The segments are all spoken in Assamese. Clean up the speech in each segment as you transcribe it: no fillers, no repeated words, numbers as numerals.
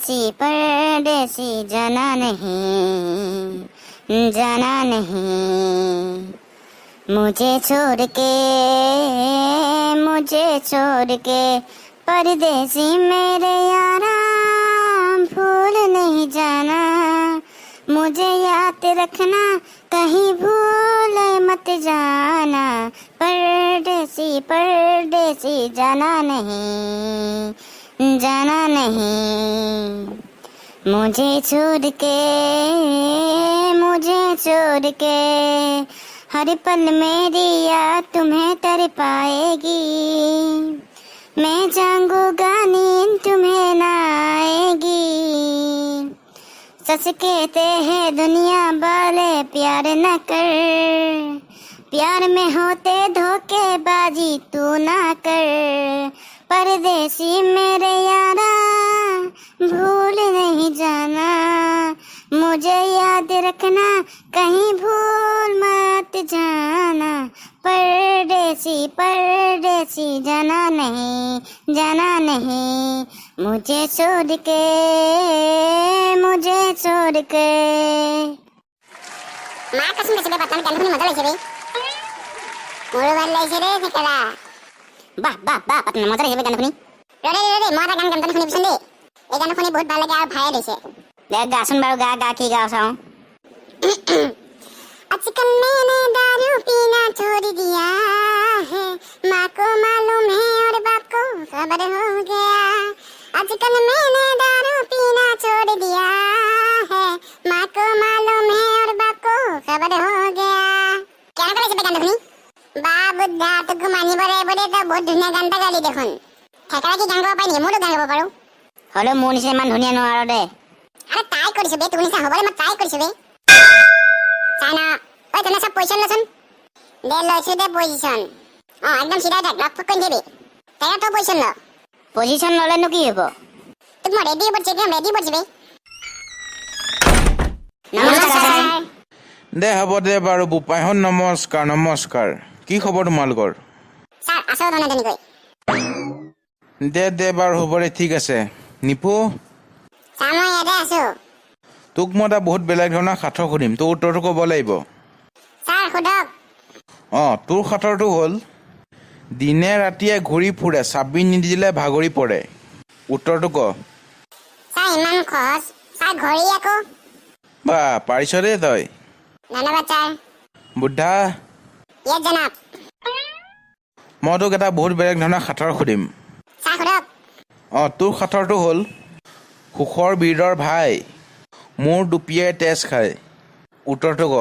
परदेसी जाना नहीं मुझे छोड़ के परदेसी मेरे यारा भूल नहीं जाना मुझे याद रखना कहीं भूल मत जाना परदेसी जाना नहीं मुझे छोड़ के हर पल मेरी याद तुम्हें तड़पाएगी मैं जागूंगा नींद तुम्हें ना आएगी सच कहते हैं दुनिया वाले प्यार न कर प्यार में होते धोखेबाजी तू ना कर परदेसी मेरे यारा भूल नहीं जाना मुझे याद रखना कहीं भूल मत जाना परदेसी जाना नहीं मुझे छोड़ के माँ कसम से बताने गान खुनी मजा लाइছে रे मोर ভাল लाइছে रे फेकला বাহ আপনি মজা লাইছে গান খুনি রে মারা গান খুনি পিছন দে এই গান খুনি বহুত ভাল লাগে আর ভাই দিছে দেখ গাছন বারো গা কি গাও চাও आजकल मैंने दारू पीना छोड़ दिया है माँ को मालूम है और बाप को खबर हो गया आजकल मैंने दारू पीना छोड़ दिया है माँ को मालूम है और बाप को खबर हो गया क्या करे से गान खुनी बा बुद्धा तो घुमानी बरे तो बहुत धुनिया गानटा गाली देखुन ठेकरा की गान गाব পাই নি মোৰো গান গাব পাৰো হলো মোৰ নিছে ইমান ধুনিয়া নোৱাৰো দে আৰে ট্ৰাই কৰিছো বে তুমি নিছে হবলে মই ট্ৰাই কৰিছো বে চাইনা ওই তুমি সব পজিশন লছন দে লইছো দে পজিশন একদম সিধা থাক লক ফক দিবি তাই তো পজিশন ললে নো কি হবো তুমি রেডি বলছি বে নমস্কাৰ দে হ'ব দে বাৰু বুপাইহন নমস্কাৰ কি খবৰ তোমালোকৰ স্যাৰ আসো ধন্যবাদ কই দে বাৰু হ'ব দে ঠিক আছে নিপু সাময় এদে আসো তোক মই এটা বহুত বেলেগ ধৰণৰ সাঁথৰ সুধিম তোৰ উত্তৰটো ক'ব লাগিব স্যাৰ খুদক তোৰ সাঁথৰটো হ'ল দিনে ৰাতিয়ে ঘূৰি ফুৰে চাবি নিদিলে ভাগৰি পৰে উত্তৰটো ক স্যাৰ ইমান খস স্যাৰ ঘড়ি আকো বা পাৰিছ দে তই ধন্যবাদ স্যাৰ বুদ্ধা ইয়ে জনাব মই তোক এটা বহুত বেলেগ ধৰণৰ সাঁথৰ সুধিম স্যাৰ খুদক তোৰ সাঁথৰটো হ'ল সুখৰ বীৰৰ ভাই মোৰ দুপিয়াই তেজ খায় উত্তৰটো ক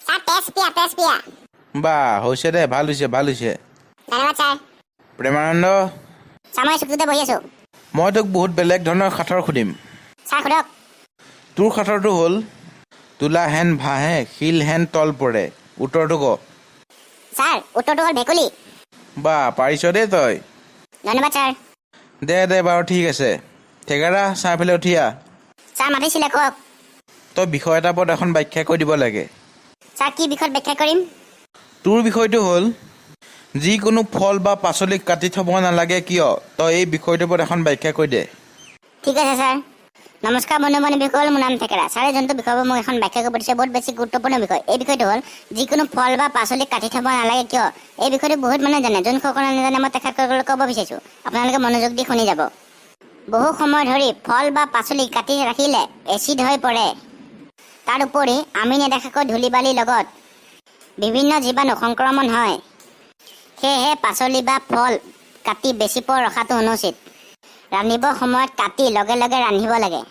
স্যাৰ তেজ পিয়া বা হৈছে দে ভাল হৈছে ধন্যবাদ স্যাৰ প্ৰেমানন্দ সাময় চুক্তিতে বহি আছো মই তোক বহুত বেলেগ ধৰণৰ সাঁথৰ সুধিম স্যাৰ খুদক তোৰ সাঁথৰটো হ'ল তোলা হেন ভাহে শিল হেন তল পৰে উত্তৰটো ক স্যাৰ উত্তৰটো হ'ল ভেকুলি বা পাৰিছ দে তই ধন্যবাদ স্যাৰ দে বাৰু ঠিক আছে ঠেকেৰা চাহফালে উঠিয়া স্যাৰ মাতিছিলে কওক তই বিষয় এটাৰ ওপৰত এখন ব্যাখ্যা কৰি দিব লাগে স্যাৰ কি বিষয়ত ব্যাখ্যা কৰিম তোৰ বিষয়টো হ'ল যিকোনো ফল বা পাচলি কাটি থ'ব নালাগে কিয় তই এই বিষয়টোৰ ওপৰত এখন ব্যাখ্যা কৰি দে ঠিক আছে স্যাৰ নমস্কাৰ বন্ধু বান্ধৱীসকল মোৰ নাম ঠেকেৰা ছাৰে যোনটো বিষয় মোক এখন ব্যাখ্যা কৰিব দিছে বহুত বেছি গুৰুত্বপূৰ্ণ বিষয় এই বিষয়টো হ'ল যিকোনো ফল বা পাচলি কাটি থ'ব নালাগে কিয় এই বিষয়টো বহুত মানুহে জানে যোনসকলে নাজানে মই তেখেতসকলক ক'ব বিচাৰিছোঁ আপোনালোকে মনোযোগ দি শুনি যাব বহু সময় ধৰি ফল বা পাচলি কাটি ৰাখিলে এচিড হৈ পৰে তাৰ উপৰি আমি নেদেখাকৈ ধূলি বালিৰ লগত বিভিন্ন জীৱাণু সংক্ৰমণ হয় সেয়েহে পাচলি বা ফল কাটি বেছি পৰ ৰখাটো অনুচিত ৰান্ধিব সময়ত কাটি লগে লগে ৰান্ধিব লাগে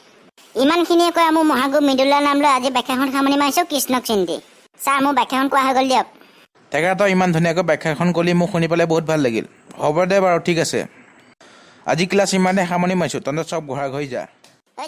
ইমানখিনিয়ে কৈ মোৰ মহাগুৰু মৃদুলাল নাম লৈ আজি ব্যাখ্যাখন সামৰণি মাৰিছোঁ কৃষ্ণক চিন্তি ছাৰ মোৰ ব্যাখ্যাখন কোৱা হৈ গ'ল দিয়ক ঠেকেৰা তই ইমান ধুনীয়াকৈ ব্যাখ্যাখন ক'লি মোক শুনি পেলাই বহুত ভাল লাগিল হ'ব দে বাৰু ঠিক আছে আজি ক্লাছ ইমানে সামৰণি মাৰিছোঁ তহঁতে চব ঘৰা ঘৰি যা ঐ